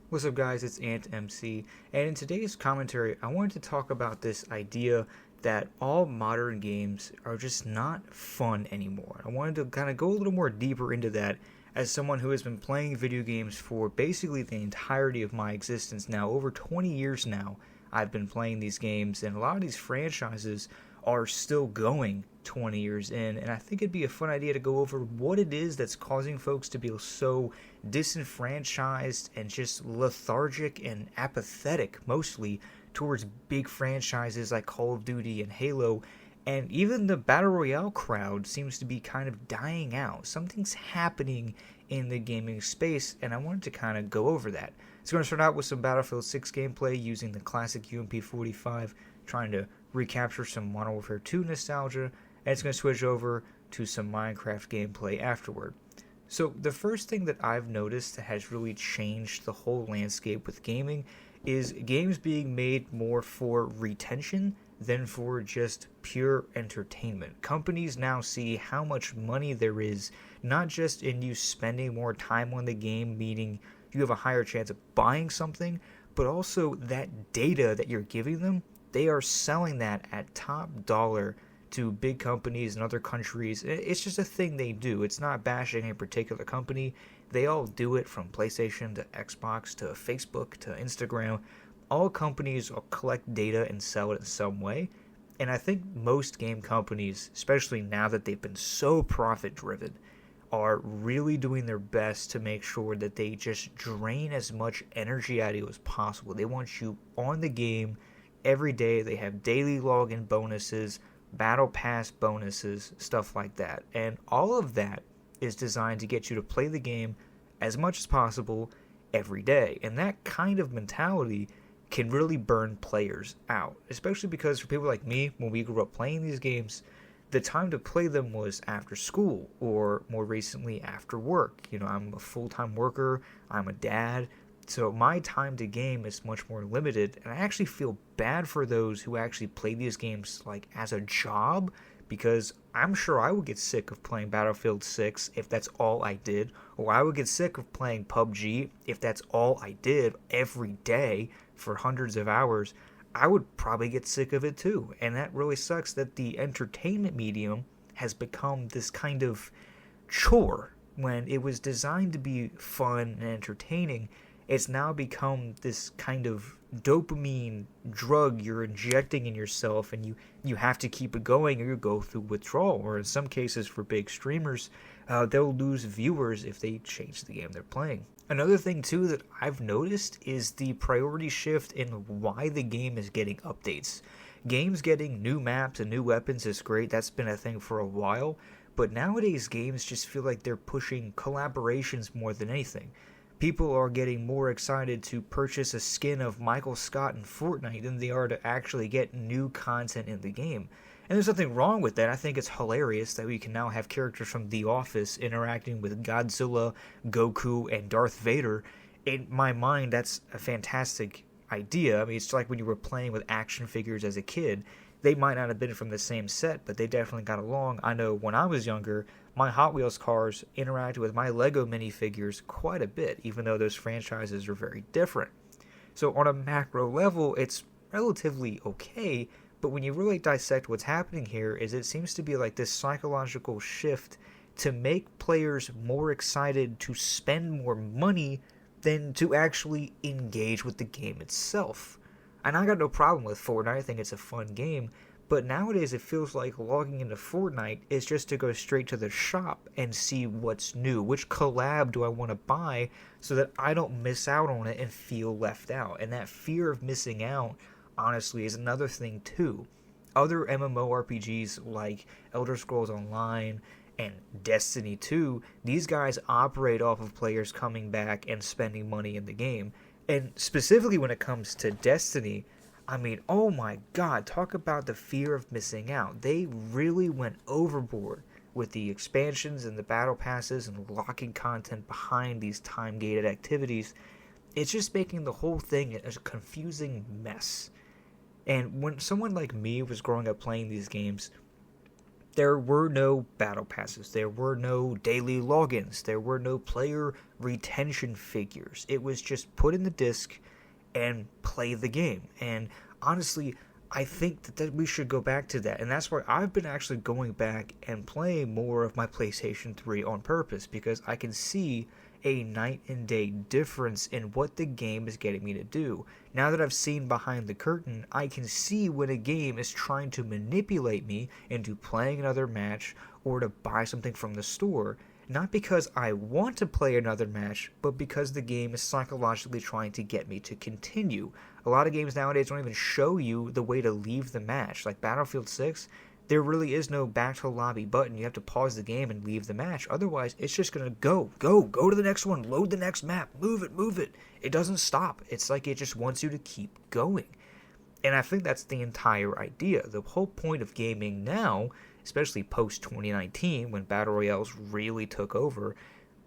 What's up, guys? It's Ant MC, and in today's commentary, I wanted to talk about this idea that all modern games are just not fun anymore. I wanted to kind of go a little more deeper into that as someone who has been playing video games for basically the entirety of my existence now. Over 20 years now, I've been playing these games, and a lot of these franchises are still going 20 years in, and I think it'd be a fun idea to go over what it is that's causing folks to be so disenfranchised and just lethargic and apathetic mostly towards big franchises like Call of Duty and Halo. And even the Battle Royale crowd seems to be kind of dying out. Something's happening in the gaming space, and I wanted to kind of go over that. It's going to start out with some Battlefield 6 gameplay using the classic UMP-45, trying to recapture some Modern Warfare 2 nostalgia, and it's going to switch over to some Minecraft gameplay afterward. So the first thing that I've noticed that has really changed the whole landscape with gaming is games being made more for retention than for just pure entertainment. Companies now see how much money there is, not just in you spending more time on the game, meaning you have a higher chance of buying something, but also that data that you're giving them. They are selling that at top dollar to big companies in other countries. It's just a thing they do. It's not bashing a particular company. They all do it, from PlayStation to Xbox to Facebook to Instagram. All companies will collect data and sell it in some way. And I think most game companies, especially now that they've been so profit driven, are really doing their best to make sure that they just drain as much energy out of you as possible. They want you on the game every day. They have daily login bonuses, battle pass bonuses, stuff like that. And all of that is designed to get you to play the game as much as possible every day. And that kind of mentality can really burn players out, especially because for people like me, when we grew up playing these games, the time to play them was after school or more recently after work. You know, I'm a full-time worker, I'm a dad, so my time to game is much more limited, and I actually feel bad for those who actually play these games like as a job, because I'm sure I would get sick of playing Battlefield 6 if that's all I did, or I would get sick of playing PUBG if that's all I did every day for hundreds of hours. I would probably get sick of it too, and that really sucks that the entertainment medium has become this kind of chore when it was designed to be fun and entertaining. It's now become this kind of dopamine drug you're injecting in yourself, and you have to keep it going or you go through withdrawal. Or in some cases, for big streamers, they'll lose viewers if they change the game they're playing. Another thing too that I've noticed is the priority shift in why the game is getting updates. Games getting new maps and new weapons is great. That's been a thing for a while. But nowadays, games just feel like they're pushing collaborations more than anything. People are getting more excited to purchase a skin of Michael Scott in Fortnite than they are to actually get new content in the game. And there's nothing wrong with that. I think it's hilarious that we can now have characters from The Office interacting with Godzilla, Goku, and Darth Vader. In my mind, that's a fantastic idea. I mean, it's like when you were playing with action figures as a kid. They might not have been from the same set, but they definitely got along. I know when I was younger, my Hot Wheels cars interacted with my Lego minifigures quite a bit, even though those franchises are very different. So on a macro level, it's relatively okay, but when you really dissect what's happening here, is it seems to be like this psychological shift to make players more excited to spend more money than to actually engage with the game itself. And I got no problem with Fortnite. I think it's a fun game. But nowadays it feels like logging into Fortnite is just to go straight to the shop and see what's new. Which collab do I want to buy so that I don't miss out on it and feel left out? And that fear of missing out, honestly, is another thing too. Other MMORPGs like Elder Scrolls Online and Destiny 2, these guys operate off of players coming back and spending money in the game. And specifically when it comes to Destiny, I mean, oh my god, talk about the fear of missing out. They really went overboard with the expansions and the battle passes and locking content behind these time-gated activities. It's just making the whole thing a confusing mess. And when someone like me was growing up playing these games, there were no battle passes, there were no daily logins, there were no player retention figures. It was just put in the disc and play the game. And honestly, I think that we should go back to that. And that's why I've been actually going back and playing more of my PlayStation 3 on purpose, because I can see a night and day difference in what the game is getting me to do. Now that I've seen behind the curtain, I can see when a game is trying to manipulate me into playing another match or to buy something from the store. Not because I want to play another match, but because the game is psychologically trying to get me to continue. A lot of games nowadays don't even show you the way to leave the match. Like Battlefield 6, there really is no back to lobby button. You have to pause the game and leave the match. Otherwise, it's just going to go to the next one, load the next map, move it. It doesn't stop. It's like it just wants you to keep going. And I think that's the entire idea. The whole point of gaming now, especially post-2019 when Battle Royales really took over,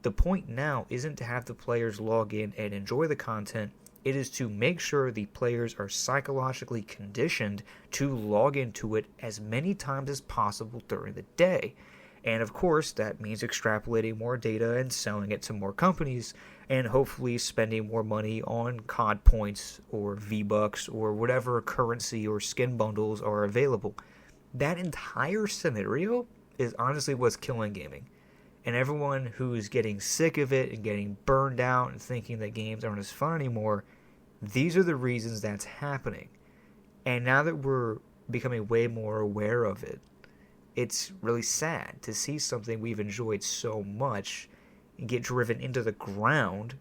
the point now isn't to have the players log in and enjoy the content. It is to make sure the players are psychologically conditioned to log into it as many times as possible during the day. And of course, that means extrapolating more data and selling it to more companies, and hopefully spending more money on COD points or V-Bucks or whatever currency or skin bundles are available. That entire scenario is honestly what's killing gaming. And everyone who's getting sick of it and getting burned out and thinking that games aren't as fun anymore, these are the reasons that's happening. And now that we're becoming way more aware of it, it's really sad to see something we've enjoyed so much get driven into the ground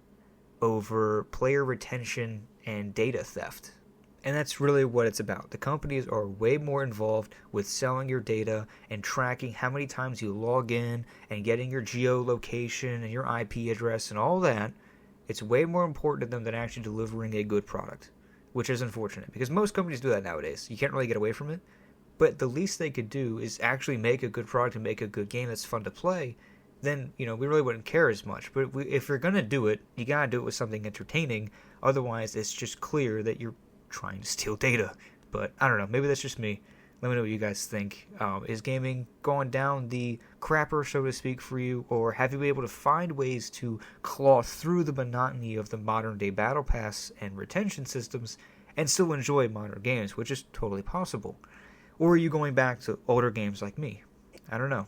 over player retention and data theft. And that's really what it's about. The companies are way more involved with selling your data and tracking how many times you log in and getting your geolocation and your IP address and all that. It's way more important to them than actually delivering a good product, which is unfortunate because most companies do that nowadays. You can't really get away from it. But the least they could do is actually make a good product and make a good game that's fun to play. Then, we really wouldn't care as much. But if you're going to do it, you got to do it with something entertaining. Otherwise, it's just clear that you're trying to steal data. But I don't know, maybe that's just me. Let me know what you guys think. Is gaming going down the crapper, so to speak, for you? Or have you been able to find ways to claw through the monotony of the modern day battle pass and retention systems and still enjoy modern games, which is totally possible? Or are you going back to older games like me? I don't know.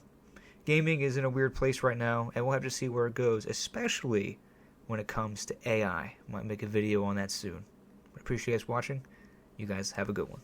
Gaming is in a weird place right now, and we'll have to see where it goes, especially when it comes to AI. Might make a video on that soon. I appreciate you guys watching. You guys have a good one.